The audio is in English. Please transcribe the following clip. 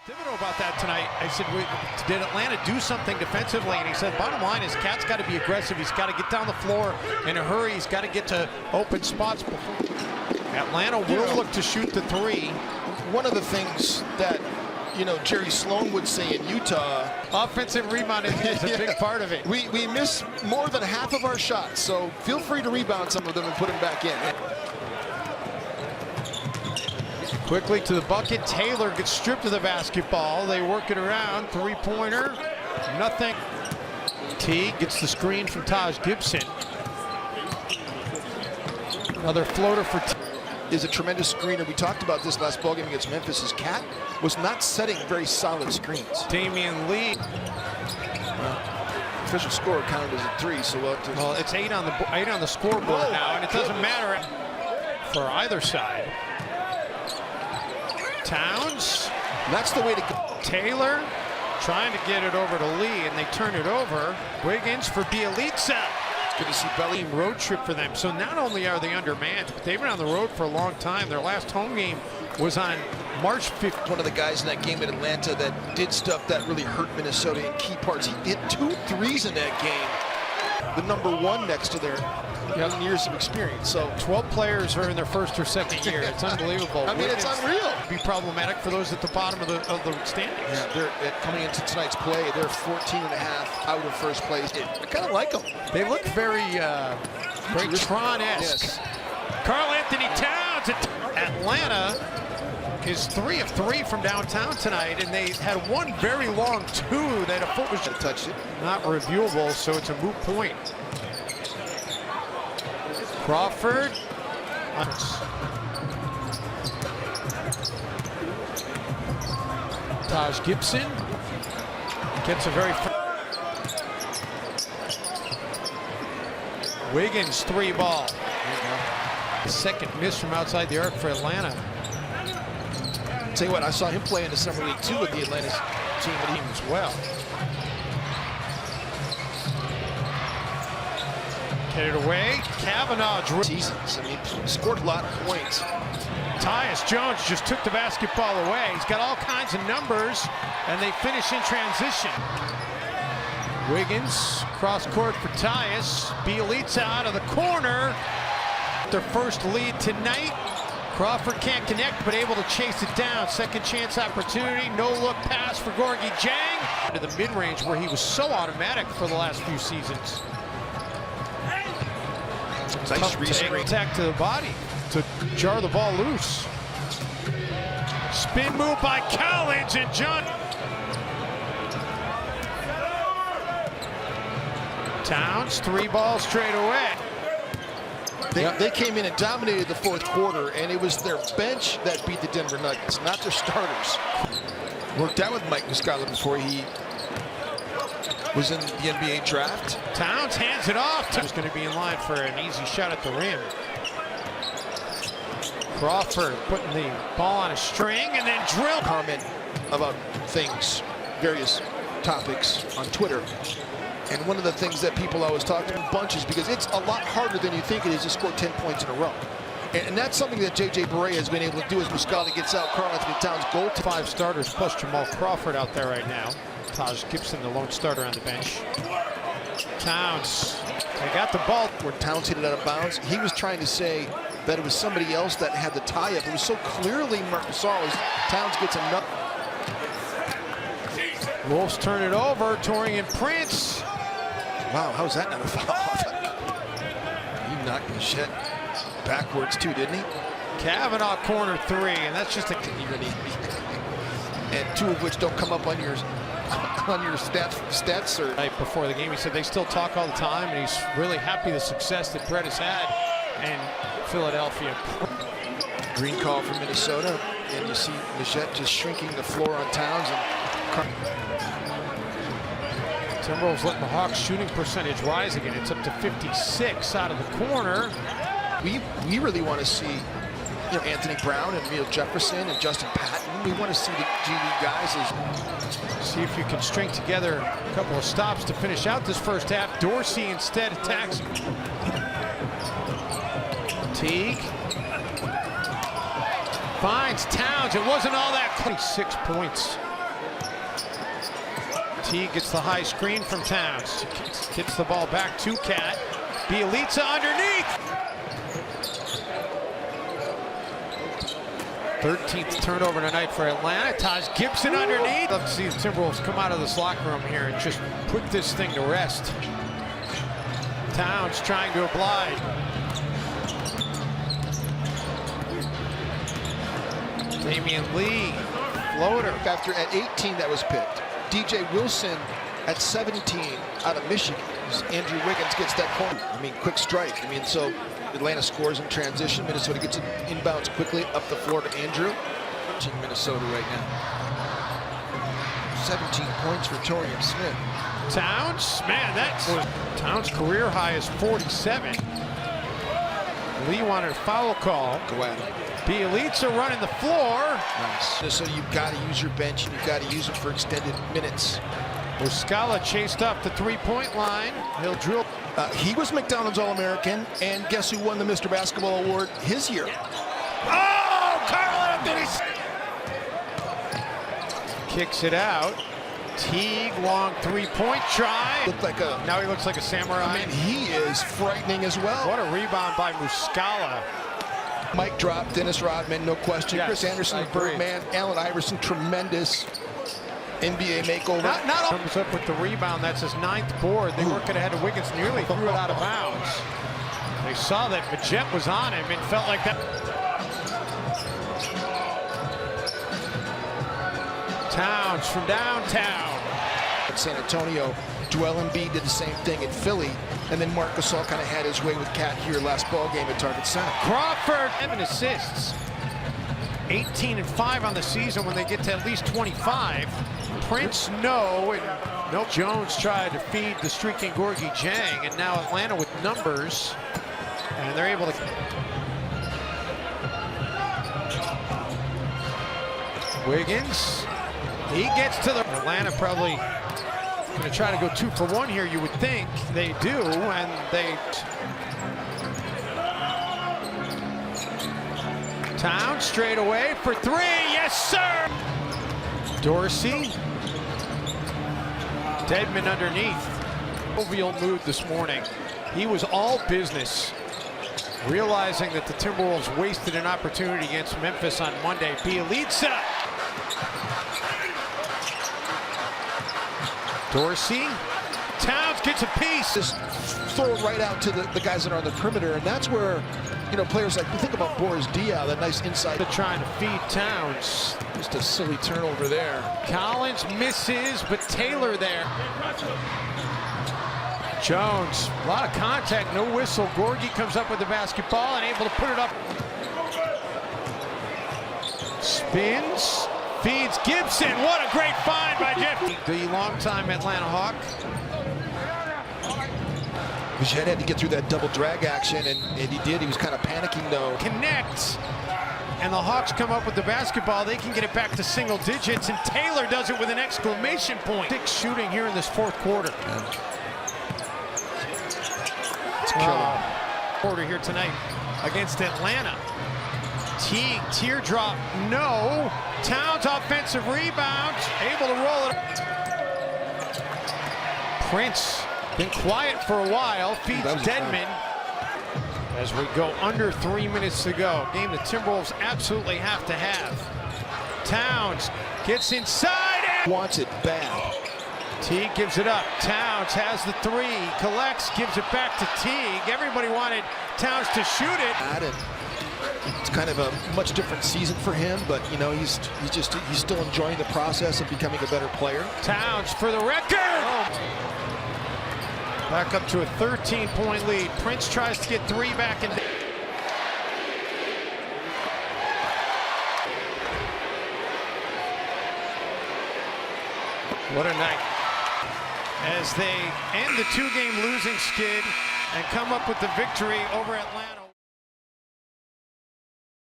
Thibodeau about that tonight. I said, did Atlanta do something defensively? And he said, bottom line is Cat's got to be aggressive. He's got to get down the floor in a hurry. He's got to get to open spots before. Atlanta will look to shoot the three. One of the things that, Jerry Sloan would say in Utah. Offensive rebound is a big part of it. We miss more than half of our shots, so feel free to rebound some of them and put them back in. Quickly to the bucket. Taylor gets stripped of the basketball. They work it around. Three-pointer. Nothing. T gets the screen from Taj Gibson. Another floater for T. Is a tremendous screener. We talked about this last ballgame against Memphis. His Cat was not setting very solid screens. Damian Lee. Official score counted as a three, so well, it's eight on the scoreboard now, and it doesn't matter for either side. Towns. That's the way to go. Taylor trying to get it over to Lee, and they turn it over. Wiggins for Bielitsa. It's good to see Belly. Road trip for them. So not only are they undermanned, but they've been on the road for a long time. Their last home game was on March 5th. One of the guys in that game in Atlanta that did stuff that really hurt Minnesota in key parts. He hit 2 threes in that game. The number one next to their young years of experience. So 12 players are in their first or second year. It's unbelievable. I mean, it's unreal. Be problematic for those at the bottom of the standings. Yeah, they're coming into tonight's play. They're 14.5 out of first place. I kind of like them. They look very Tron-esque. Yes. Karl Anthony Towns at Atlanta is 3 of 3 from downtown tonight, and they had one very long two that a foot was just touched it. Not reviewable, so it's a moot point. Crawford. Taj Gibson gets a very. Wiggins 3-ball. Second miss from outside the arc for Atlanta. Tell you what, I saw him play in the Summer League too with the Atlanta team as well. Get it away. Kavanaugh drew seasons. I mean, scored a lot of points. Tyus Jones just took the basketball away. He's got all kinds of numbers, and they finish in transition. Wiggins cross court for Tyus. Bielitsa out of the corner. Their first lead tonight. Crawford can't connect, but able to chase it down. Second chance opportunity. No look pass for Gorgui Dieng. To the mid-range where he was so automatic for the last few seasons. Nice attack to the body to jar the ball loose. Spin move by Collins and John. Towns, 3 balls straight away. They came in and dominated the fourth quarter, and it was their bench that beat the Denver Nuggets, not their starters. Worked out with Mike Muscala before he was in the NBA draft. Towns hands it off. He's going to be in line for an easy shot at the rim. Crawford putting the ball on a string and then drill. Comment about things, various topics on Twitter. And one of the things that people always talk to in bunches, because it's a lot harder than you think it is to score 10 points in a row. And that's something that J.J. Barea has been able to do as Muscala gets out. Karl Anthony Towns goal. 5 starters plus Jamal Crawford out there right now. Taj Gibson, the lone starter on the bench. Towns, they got the ball. Where Towns hit it out of bounds. He was trying to say that it was somebody else that had the tie-up. It was so clearly Marcusol as Towns gets enough. Wolves turn it over. Torian Prince. Wow, how's that not a foul? He knocked the shit backwards too, didn't he? Kavanaugh corner 3, and that's just a. And 2 of which don't come up on your stats or right before the game. He said they still talk all the time, and he's really happy the success that Brett has had in Philadelphia. Green call from Minnesota, and you see Michette just shrinking the floor on Towns. And Timberwolves letting the Hawks shooting percentage rise again. It's up to 56 out of the corner. We really want to see Anthony Brown and Neil Jefferson and Justin Patton. We want to see the G League guys. See if you can string together a couple of stops to finish out this first half. Dorsey instead attacks. Teague finds Towns. It wasn't all that close. 6 points Teague gets the high screen from Towns. Gets the ball back to Cat. Bielitsa underneath. 13th turnover tonight for Atlanta. Taj Gibson underneath. Love to see the Timberwolves come out of this locker room here and just put this thing to rest. Towns trying to oblige. Damian Lee, floater. After at 18 that was picked. DJ Wilson at 17 out of Michigan. Andrew Wiggins gets that corner. I mean, quick strike. I mean, so Atlanta scores in transition. Minnesota gets it inbounds quickly up the floor to Andrew. In Minnesota right now. 17 points for Torian Smith. Towns, man, that's Towns' career high is 47. Lee wanted a foul call. Go at him. Bielitsa running the floor. Nice. So you've got to use your bench and you've got to use it for extended minutes. Muscala chased up the three-point line. He'll drill. He was McDonald's All-American, and guess who won the Mr. Basketball Award his year? Oh, Carl Anthony kicks it out. Teague, long three-point try. Looked like a. Now he looks like a samurai. I mean, he is frightening as well. What a rebound by Muscala. Mike drop, Dennis Rodman, no question. Yes, Chris Anderson, Birdman, Allen Iverson, tremendous NBA makeover. Not comes up with the rebound. That's his 9th board. They work it ahead of Wiggins, nearly threw it out of bounds. They saw that Majet was on him and felt like that. Towns from downtown. At San Antonio, Joel Embiid did the same thing in Philly, and then Marc Gasol kind of had his way with Cat here last ball game at Target Center. Crawford, 7 assists. 18 and 5 on the season when they get to at least 25. Prince, no, and no. Jones tried to feed the streaking Gorgie Jang, and now Atlanta with numbers, and they're able to. Wiggins, he gets to the. Atlanta probably going to try to go 2 for 1 here, you would think. They do, and they. Towns straight away for 3. Yes, sir. Dorsey. Dedmon underneath. Jovial mood this morning. He was all business, realizing that the Timberwolves wasted an opportunity against Memphis on Monday. Bielitsa. Dorsey. Towns gets a piece. Just throw it right out to the guys that are on the perimeter, and that's where, you know, players like, you think about Boris Diaw, that nice inside. They're trying to feed Towns. Just a silly turnover there. Collins misses, but Taylor there. Jones, a lot of contact, no whistle. Gorgie comes up with the basketball and able to put it up. Spins, feeds Gibson. What a great find by Jeff. The longtime Atlanta Hawk. Majet had to get through that double drag action, and he did. He was kind of panicking, though. Connects, and the Hawks come up with the basketball. They can get it back to single digits, and Taylor does it with an exclamation point. 6 shooting here in this 4th quarter. Yeah. It's killing. Quarter here tonight against Atlanta. Teague, teardrop, no. Towns offensive rebound, able to roll it. Prince, been quiet for a while, feeds Dedmon. As we go under 3 minutes to go. Game the Timberwolves absolutely have to have. Towns gets inside and Wants it bad. Teague gives it up. Towns has the 3, collects, gives it back to Teague. Everybody wanted Towns to shoot it. It's kind of a much different season for him, but you know, he's still enjoying the process of becoming a better player. Towns for the record. Back up to a 13-point lead. Prince tries to get 3 back in. What a night. As they end the 2-game losing skid and come up with the victory over Atlanta.